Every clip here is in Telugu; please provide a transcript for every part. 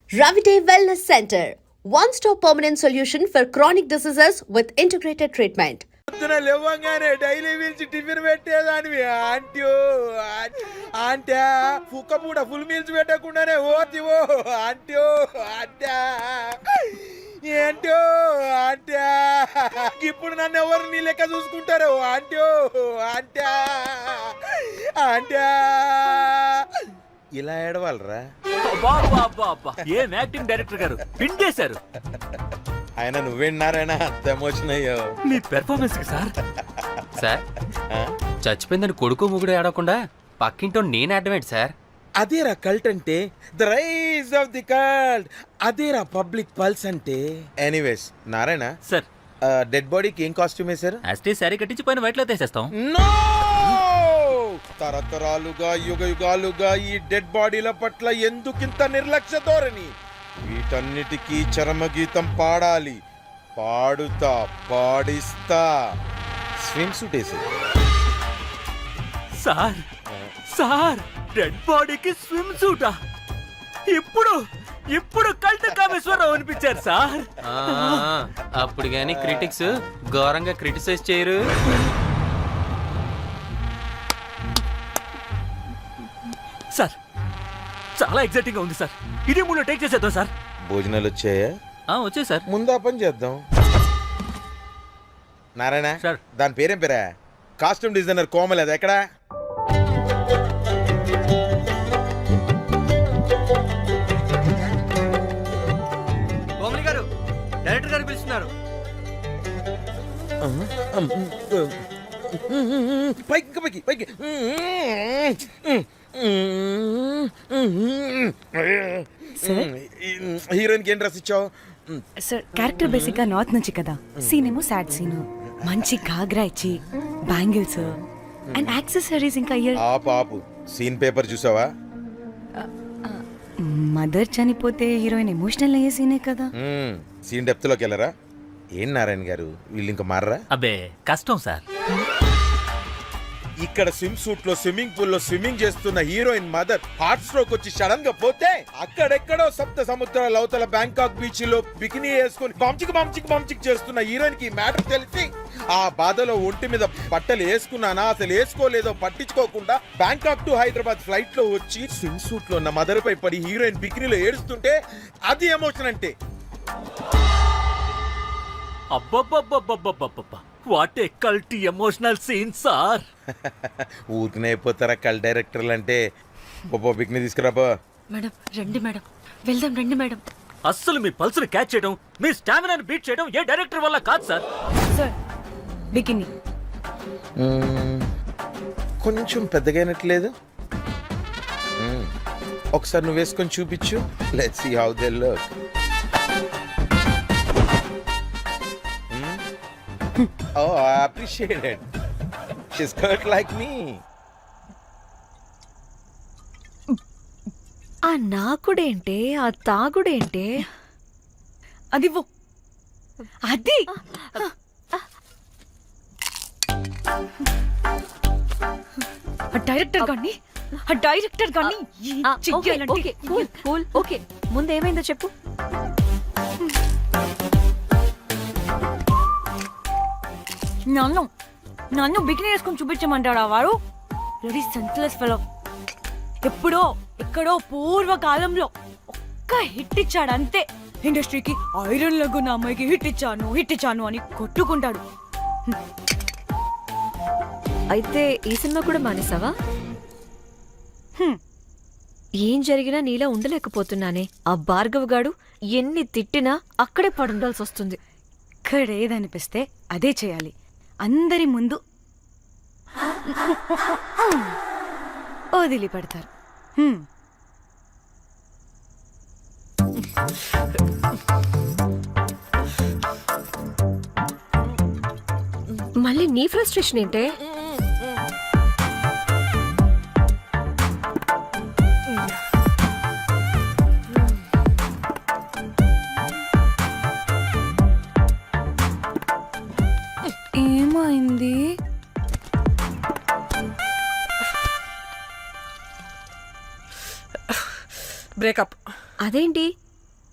Ravide Wellness Center, one-stop permanent solution for chronic diseases with integrated treatment. పొద్దున లేవంగానే డైలీ పిలిచి టిఫిన్ పెట్టేదానివి ఆంటీ ఆంటీ కుక్క పూట ఫుల్ మీల్స్ పెట్టకుండానే ఓతివో ఆంటీ ఆంటీ ఏంటో ఆంటీ ఇప్పుడు నన్ను ఎవరు నీ లెక్క చూసుకుంటారు ఆంటీ ఆంటీ ఆంటీ ఇలా ఏడవాలరా? ఏం యాక్టింగ్ డైరెక్టర్ గారు పిండేశారు. ఆయన నువ్వేనారాయణ అంత ఎమోషన్ అయ్యో మీ పెర్ఫార్మెన్స్ సార్. సార్ చచ్చిపోయిందని కొడుకు ముగుడు ఆడకుండా పక్కింటో నేను అడ్డమేంటి సార్? అదేరా కల్ట్ అంటే, the rise of the cult. అదేరా పబ్లిక్ పల్స్ అంటే. ఎనీవేస్ నారాయణ సార్, డెడ్ బాడీకి ఏం కాస్ట్యూమ్ వేశారు? యాస్టీ సారీ కట్టించి పైన వైట్లో తీసేస్తాం. నో! తరతరాలుగా యుగ యుగాలుగా ఈ డెడ్ బాడీల పట్ల ఎందుకింత నిర్లక్ష్య ధోరణి? వీటన్నిటికీ చరమగీతం పాడాలి. పాడుతా, పాడిస్తా. స్విమ్ సూట్ వేసి సార్ సార్ డెడ్ బాడీకి స్విమ్ సూటా? ఇప్పుడు కల్ట్ కామేశ్వరరావు అనిపించారు సార్. అప్పుడు గాని క్రిటిక్స్ ఘోరంగా క్రిటిసైజ్ చేయరు. సార్ చాలా ఎక్సైటింగ్ గా ఉంది సార్. ఇదే మూడు టేక్ చేసేద్దాం సార్. భోజనాలు వచ్చాయా? వచ్చాయి సార్. ముందు ఆ పని చేద్దాం. నారాయణ సార్, దాని పేరేం పేరా? కాస్ట్యూమ్ డిజైనర్ కోమల్, అది ఎక్కడా? కోమలి గారు, డైరెక్టర్ గారు పిలుస్తున్నారు. పైకి పైకి పైకి. హీరోయిన్ కి ఏం డ్రెస్ ఇచ్చావు? సార్ క్యారెక్టర్ బేసిక్ గా నార్త్ నుంచి కదా, సీన్ ఏమో సాడ్ సీన్. మంచి ఘాగ్రా ఇచ్చి బ్యాంగిల్స్ అండ్ యాక్సెసరీస్ ఇంకా ఇయర్. ఆపు సీన్ పేపర్ చూసావా? మదర్ చనిపోతే హీరోయిన్ ఎమోషనల్ అయ్యే సీనే కదా. సీన్ డెప్త్ లోకి వెళ్ళరా? ఏం నారాయణ గారు వీళ్ళు ఇంకా మారరా? అబ్బే కష్టం సార్. ఇక్కడ స్విమ్ సూట్ లో స్విమ్మింగ్ పూల్ లో స్విమ్మింగ్ చేస్తున్న హీరోయిన్ మదర్ హార్ట్ స్ట్రోక్ వచ్చి సడన్ గా పోతే, అక్కడెక్కడో సప్త సముద్రాల అవతల బ్యాంకాక్ బీచ్ లో బికినీ వేసుకుని బంచిక్ చేస్తున్న హీరోయిన్ కి మ్యాటర్ తెలిసి ఆ బాధలో ఒంటి మీద బట్టలు వేసుకున్నానా అసలు వేసుకోలేదో పట్టించుకోకుండా బ్యాంకాక్ టు హైదరాబాద్ ఫ్లైట్ లో వచ్చి స్విమ్ సూట్ లో ఉన్న మదర్ పై పడి హీరోయిన్ బికినీలో ఏడుస్తుంటే అది ఎమోషన్ అంటే. అబ్బబ్బబ్బబ్బబ్బబ్బబ్బ, వాట్ ఏ కల్టీ ఎమోషనల్ సీన్ సార్. ఊరికనే అయిపోతారా కల్ డైరెక్టర్లు అంటే? బికినీ తీసుకురాబో. మేడం రండి మేడం, వెళ్దాం రండి మేడం. అస్సలు మీ పల్స్ని క్యాచ్ చేయడం, మీ స్టామినాని బీట్ చేయడం ఏ డైరెక్టర్ వల్ల కాదు సార్. సార్ బికినీ కొంచెం పెద్దగైనట్లేదు. ఒకసారి నువ్వు వేసుకొని చూపించు. Let's see how they look. Oh, I appreciate it. She's cut like me. ఆ నాకుడేంటే, ఆ తాగుడేంటే? అది అది డైరెక్టర్ గాని ఓకే ముందేమైందో చెప్పు. నన్ను బికినీ వేసుకొని చూపించమంటాడా వాడు? Ready senseless fellow. ఎక్కడో పూర్వకాలంలో ఒక్క హిట్ ఇచ్చాడు అంతే. ఇండస్ట్రీకి ఐరన్ లగున్న అమ్మాయికి హిట్ ఇచ్చాను అని కొట్టుకుంటాడు. అయితే ఈ సినిమా కూడా మానేసావా? ఏం జరిగినా నీలా ఉండలేకపోతున్నానే. ఆ భార్గవ్ గాడు ఎన్ని తిట్టినా అక్కడే పడుండాల్సి వస్తుంది. ఇక్కడ ఏదనిపిస్తే అదే చేయాలి. అందరి ముందు వదిలిపెడతారు. మళ్ళీ నీ ఫ్రస్ట్రేషన్ ఏంటే? ఏమైంది? బ్రేకప్. అదేంటి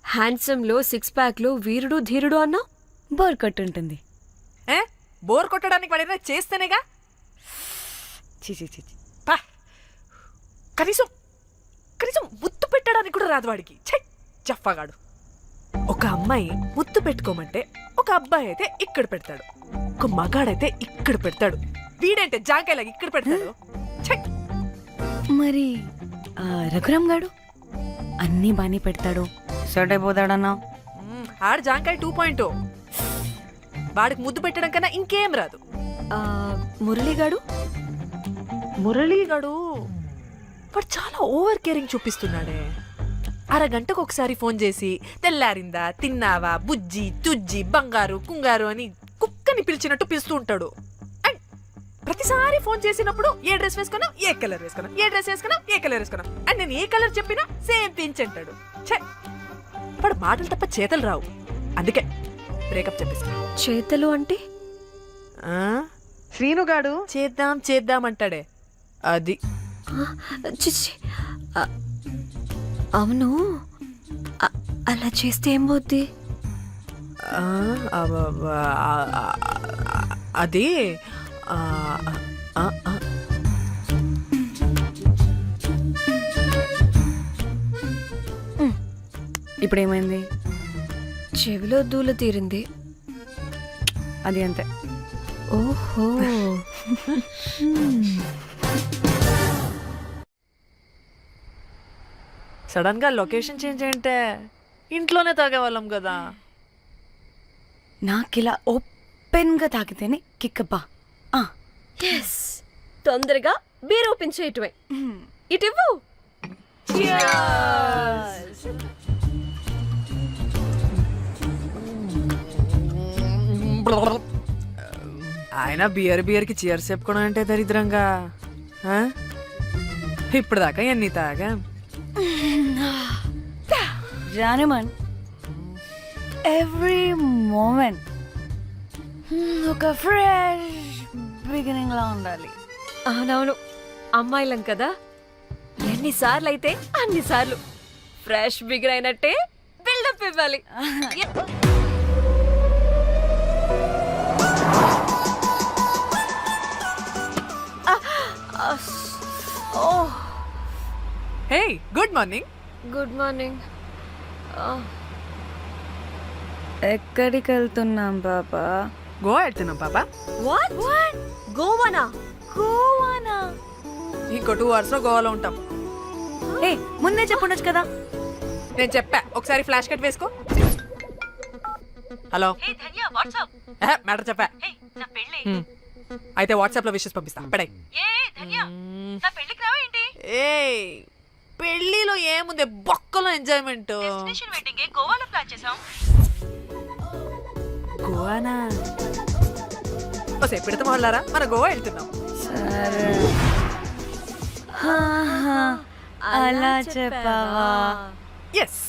హ్యాండ్సమ్ లో 6 ప్యాక్ లో వీరుడు ధీరుడు అన్నావు. బోర్ కొట్టుంటుంది. ఏ బోర్ కొట్టడానికి వాడేనా చేస్తేనేగా. చి చి చి చి. పా. కనీసం కనీసం ముద్దు పెట్టడానికి కూడా రాదు వాడికి. ఛై జఫ్ఫాగాడు. ఒక అమ్మాయి ముద్దు పెట్టుకోమంటే ఒక అబ్బాయి అయితే ఇక్కడ పెడతాడు, ఒక మగాడైతే ఇక్కడ పెడతాడు. వీడంటే జాంకాయలాగా ఇక్కడ పెడతాడు. ఛై. మరి రఘురామ్ గాడు అన్నీ బానే పెడతాడు, సెట్ అయిపోతాడన్నా. ఆడు జాంకాయ 2.0. వాడికి ముద్దు పెట్టడం కన్నా ఇంకేం రాదు. మురళిగాడు మురళీగాడు వాడు చాలా ఓవర్ కేరింగ్ చూపిస్తున్నాడే. అరగంటకు ఒకసారి ఫోన్ చేసి తెల్లారిందా, తిన్నావా, బుజ్జి తుజ్జి, బంగారు కుంగారు అని కుక్కని పిలిచినట్టు పిలుస్తూ ఉంటాడు. అండ్ ప్రతిసారి ఫోన్ చేసినప్పుడు ఏ డ్రెస్ వేసుకున్నా, ఏ కలర్ వేసుకున్నా, ఏ డ్రెస్ వేసుకున్నా, ఏ కలర్ వేసుకున్నా అండ్ నేను ఏ కలర్ చెప్పినా సేమ్ పించ్ అంటాడు. ఛే, వాడు మాటలు తప్ప చేతలు రావు. అందుకే బ్రేకప్ చెప్పేసి. చేతలు అంటే శ్రీనుగాడు చేద్దాం చేద్దాం అంటాడే అది. చిచ్చి. అవును, అలా చేస్తే ఏం పోద్ది? అది ఇప్పుడు ఏమైంది? చెవిలో దూల తీరింది. అది అంతే. ఓహో. సడన్ గా లొకేషన్ చేంజ్ అంటే ఇంట్లోనే తాగేవాళ్ళం కదా. నాకిలా ఓపెన్ గా తాగితేనే కిక్కబ్బా. ఎస్, తొందరగా బీర్ ఓపెన్ చేయటమే. ఇటివ్వు. ఆయన బియర్ కి చీర్స్ చెప్పుకోవడం అంటే దరిద్రంగా. ఇప్పుడు దాకా ఎన్ని తాగా. జానమన్ ఎవ్రీ మూమెంట్ ఒక ఫ్రెష్ బిగినింగ్ లా ఉండాలి. అవునవును, అమ్మాయిలం కదా, ఎన్నిసార్లు అయితే అన్నిసార్లు ఫ్రెష్ బిగిన్ అయినట్టే బిల్డప్ ఇవ్వాలి. Hey good morning. Good morning. ఎక్కడికి వెళ్తున్నాం పాపా? గోవా వెళ్తున్నాం పాపా. వాట్ గోవానా? గోవానా? ఇంకో 2 hours లో గోవాలో ఉంటాం. ఏ ముందే చెప్పుండొచ్చు కదా. నేను చెప్పా, ఒకసారి ఫ్లాష్ కట్ వేసుకో. హలో మ్యాటర్ చెప్పా. అయితే వాట్సాప్ లో విషెస్ పంపిస్తా. పడాయి. ఏ పెళ్లిలో ఏముంది, బొక్కలో ఎంజాయ్మెంట్. గోవానా? పెడతాం వాళ్ళారా, మన గోవా వెళ్తున్నాం. సరే, అలా చెప్పావా? ఎస్.